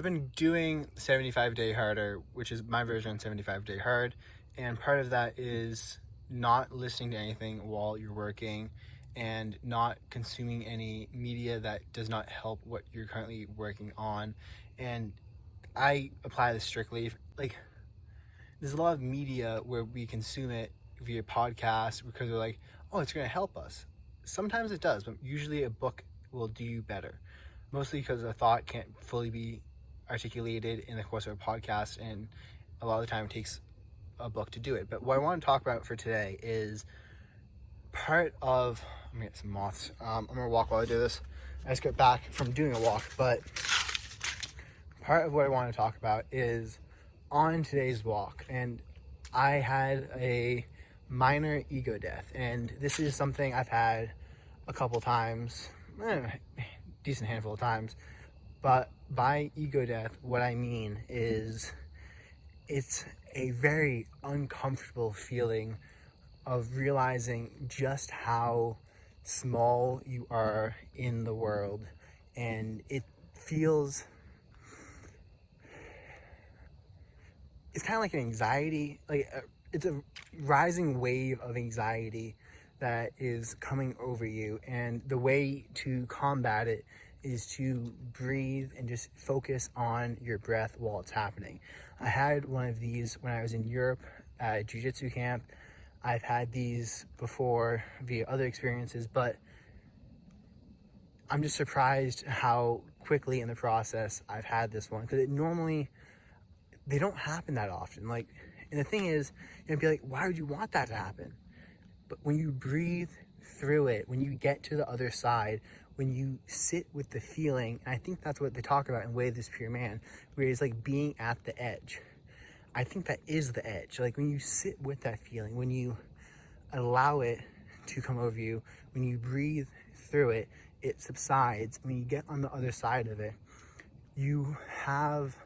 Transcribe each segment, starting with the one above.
I've been doing 75 Day Harder, which is my version of 75 Day Hard, and part of that is not listening to anything while you're working and not consuming any media that does not help what you're currently working on. And I apply this strictly. Like, there's a lot of media where we consume it via podcast because we're like, oh, it's going to help us. Sometimes it does, but usually a book will do you better. Mostly because a thought can't fully be articulated in the course of a podcast, and a lot of the time it takes a book to do it. But what I want to talk about for today is part of, I'm gonna get some moths. I'm gonna walk while I do this. I just got back from doing a walk, but part of what I want to talk about is on today's walk, and I had a minor ego death, and this is something I've had a couple times, decent handful of times. But by ego death, what I mean is it's a very uncomfortable feeling of realizing just how small you are in the world. And it feels, it's kind of like an anxiety, it's a rising wave of anxiety that is coming over you. And the way to combat it is to breathe and just focus on your breath while it's happening. I had one of these when I was in Europe at a jiu-jitsu camp. I've had these before via other experiences, but I'm just surprised how quickly in the process I've had this one, because they don't happen that often. And the thing is, you're gonna be like, why would you want that to happen? But when you breathe through it, when you get to the other side, when you sit with the feeling, and I think that's what they talk about in Way of This Pure Man, where it's like being at the edge. I think that is the edge. Like when you sit with that feeling, when you allow it to come over you, when you breathe through it, it subsides. When you get on the other side of it, you have,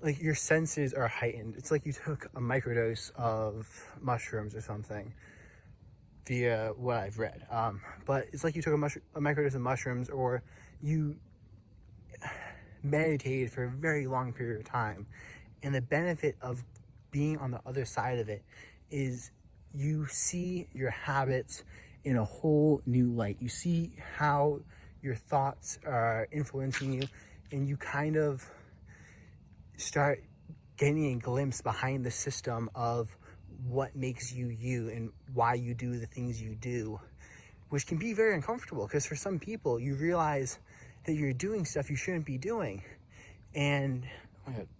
like, your senses are heightened. It's like you took a microdose of mushrooms or something, via what I've read. But it's like you took a microdose of mushrooms, or you meditated for a very long period of time. And the benefit of being on the other side of it is you see your habits in a whole new light. You see how your thoughts are influencing you, and you kind of start getting a glimpse behind the system of what makes you you and why you do the things you do, which can be very uncomfortable, because for some people you realize that you're doing stuff you shouldn't be doing. And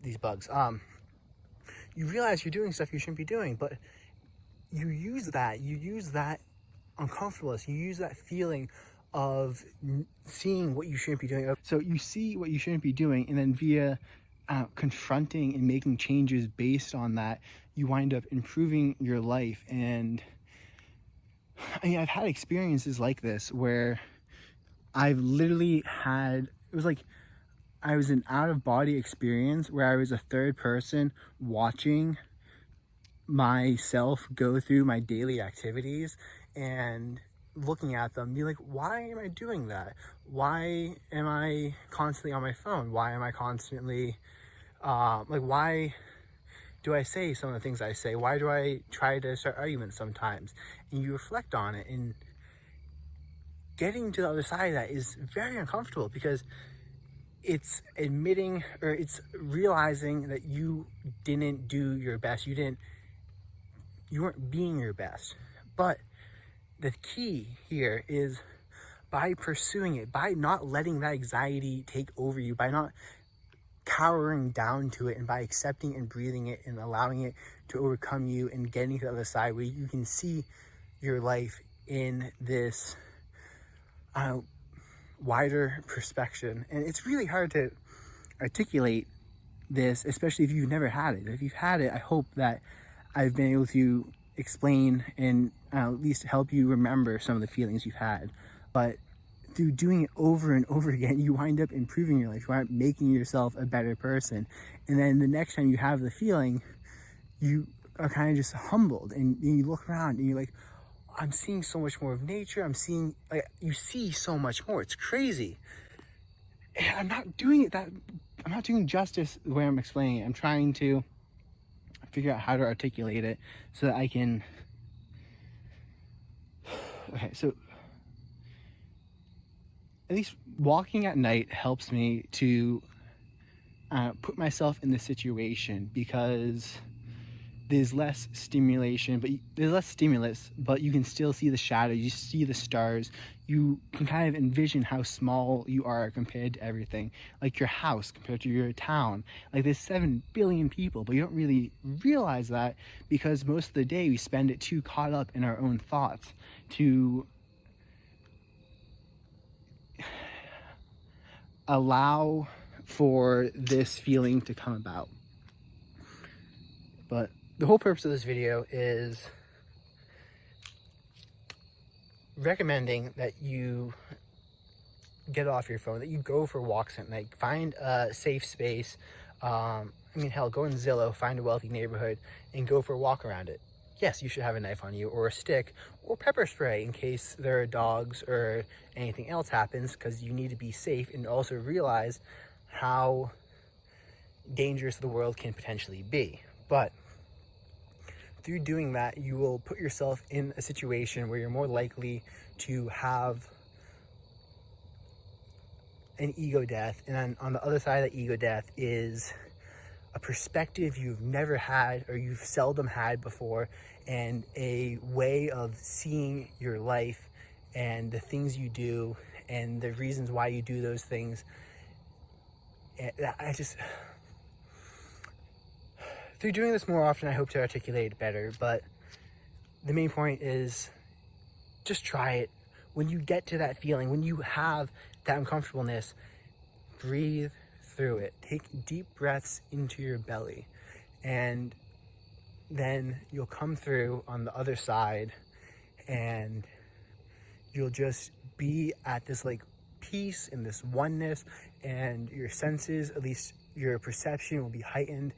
these bugs, you realize you're doing stuff you shouldn't be doing, but you use that uncomfortableness, you use that feeling of seeing what you shouldn't be doing. So you see what you shouldn't be doing, and then via confronting and making changes based on that, you wind up improving your life. And I mean, I've had experiences like this where I've literally had, it was like I was an out-of-body experience where I was a third person watching myself go through my daily activities and looking at them, be like, why am I doing that? Why am I constantly on my phone? Why am I constantly why do I say some of the things I say? Why do I try to start arguments sometimes? And you reflect on it, and getting to the other side of that is very uncomfortable, because it's admitting, or it's realizing that you didn't do your best. You weren't being your best. But the key here is, by pursuing it, by not letting that anxiety take over you, by not cowering down to it, and by accepting and breathing it and allowing it to overcome you, and getting to the other side where you can see your life in this wider perspective. And it's really hard to articulate this, especially if you've never had it. If you've had it, I hope that I've been able to explain and at least help you remember some of the feelings you've had. But through doing it over and over again, you wind up improving your life. You wind up making yourself a better person. And then the next time you have the feeling, you are kind of just humbled, and you look around and you're like, I'm seeing so much more of nature. You see so much more. It's crazy. I'm not doing justice the way I'm explaining it. I'm trying to figure out how to articulate it so that I can. Okay, so at least walking at night helps me to put myself in the situation, because there's less stimulation, but there's less stimulus, but you can still see the shadow, you see the stars, you can kind of envision how small you are compared to everything, like your house compared to your town. Like, there's 7 billion people, but you don't really realize that, because most of the day we spend it too caught up in our own thoughts to allow for this feeling to come about. But the whole purpose of this video is recommending that you get off your phone, that you go for walks at night, find a safe space. Hell, go in Zillow, find a wealthy neighborhood, and go for a walk around it. Yes, you should have a knife on you, or a stick, or pepper spray in case there are dogs or anything else happens, because you need to be safe and also realize how dangerous the world can potentially be. But through doing that, you will put yourself in a situation where you're more likely to have an ego death. And then on the other side of the ego death is a perspective you've never had, or you've seldom had before, and a way of seeing your life and the things you do and the reasons why you do those things. And through doing this more often, I hope to articulate it better, but the main point is just try it. When you get to that feeling, when you have that uncomfortableness, breathe through it. Take deep breaths into your belly, and then you'll come through on the other side, and you'll just be at this like peace and this oneness, and your senses, at least your perception, will be heightened.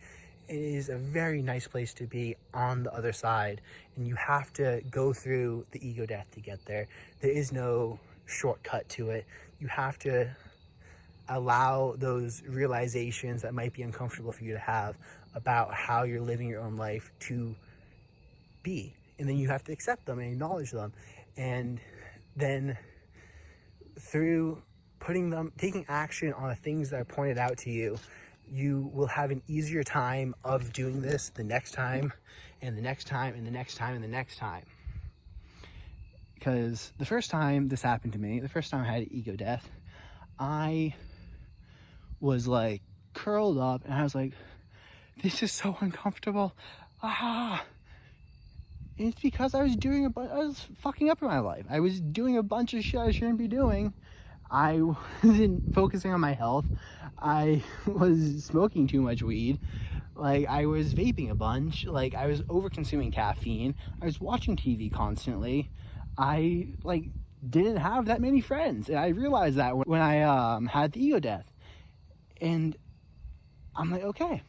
It is a very nice place to be on the other side, and you have to go through the ego death to get there. There is no shortcut to it. You have to allow those realizations that might be uncomfortable for you to have about how you're living your own life to be, and then you have to accept them and acknowledge them. And then through taking action on the things that are pointed out to you, you will have an easier time of doing this the next time, and the next time, and the next time, and the next time. Because the first time this happened to me, the first time I had an ego death, I was like curled up, and I was like, this is so uncomfortable. And it's because I was fucking up in my life. I was doing a bunch of shit I shouldn't be doing. I wasn't focusing on my health. I was smoking too much weed. Like, I was vaping a bunch. Like, I was over consuming caffeine. I was watching TV constantly. I didn't have that many friends, and I realized that when I had the ego death. And I'm like, okay,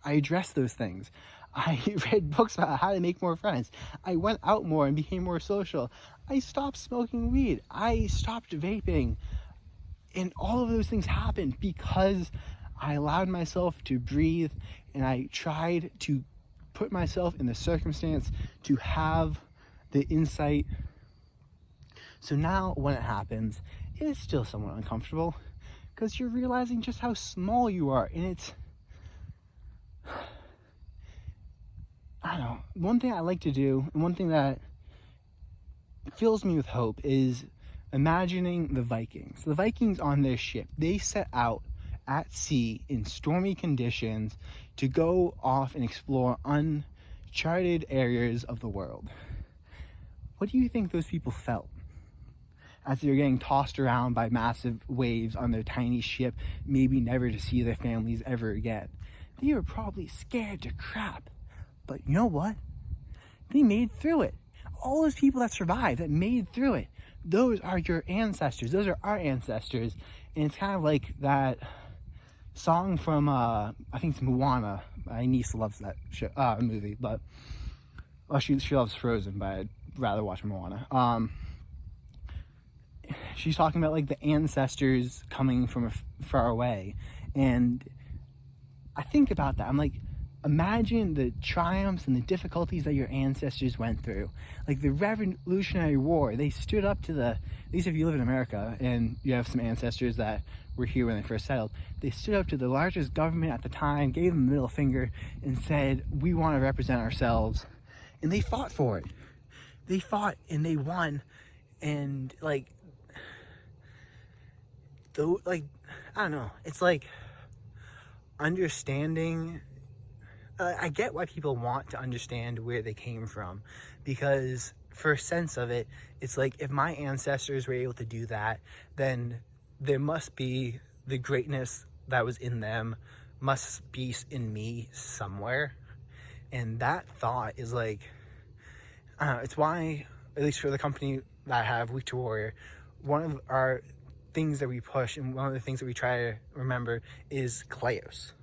I addressed those things. I read books about how to make more friends. I went out more and became more social. I stopped smoking weed. I stopped vaping. And all of those things happened because I allowed myself to breathe, and I tried to put myself in the circumstance to have the insight. So now when it happens, it is still somewhat uncomfortable, because you're realizing just how small you are. And it's, I don't know, one thing I like to do, and one thing that fills me with hope, is imagining the Vikings. The Vikings on their ship, they set out at sea in stormy conditions to go off and explore uncharted areas of the world. What do you think those people felt as they were getting tossed around by massive waves on their tiny ship, maybe never to see their families ever again? They were probably scared to crap. But you know what? They made through it. All those people that survived, that made through it, those are your ancestors. Those are our ancestors. And it's kind of like that song from, I think it's Moana. My niece loves that movie, but, well, she loves Frozen, but I'd rather watch Moana. she's talking about like the ancestors coming from far away. And I think about that. I'm like, imagine the triumphs and the difficulties that your ancestors went through. Like the Revolutionary War, they stood up to at least if you live in America and you have some ancestors that were here when they first settled, they stood up to the largest government at the time, gave them the middle finger, and said, we want to represent ourselves. And they fought for it. They fought and they won. And I don't know, it's like understanding. I get why people want to understand where they came from, because for a sense of it, it's like if my ancestors were able to do that, then there must be the greatness that was in them must be in me somewhere. And that thought is like, I don't know, it's why, at least for the company that I have, Week to Warrior, one of our things that we push and one of the things that we try to remember is kleos.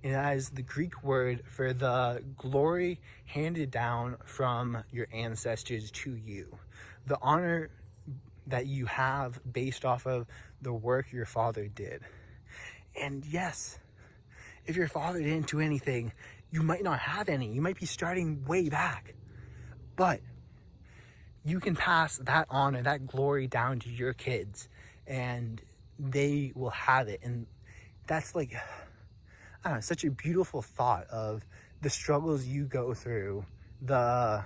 And that is the Greek word for the glory handed down from your ancestors to you. The honor that you have based off of the work your father did. And yes, if your father didn't do anything, you might not have any. You might be starting way back. But you can pass that honor, that glory down to your kids, and they will have it. And that's like, I don't know, such a beautiful thought of the struggles you go through, the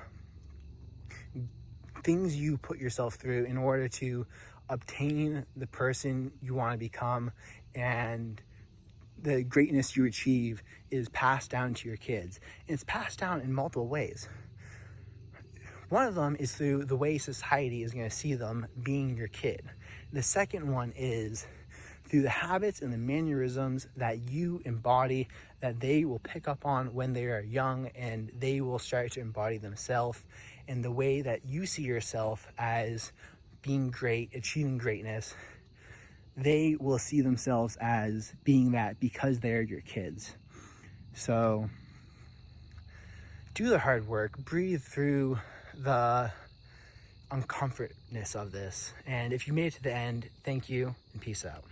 things you put yourself through in order to obtain the person you want to become, and the greatness you achieve is passed down to your kids. And it's passed down in multiple ways. One of them is through the way society is going to see them being your kid. The second one is through the habits and the mannerisms that you embody, that they will pick up on when they are young, and they will start to embody themselves. And the way that you see yourself as being great, achieving greatness, they will see themselves as being that because they're your kids. So do the hard work, breathe through the uncomfortness of this. And if you made it to the end, thank you and peace out.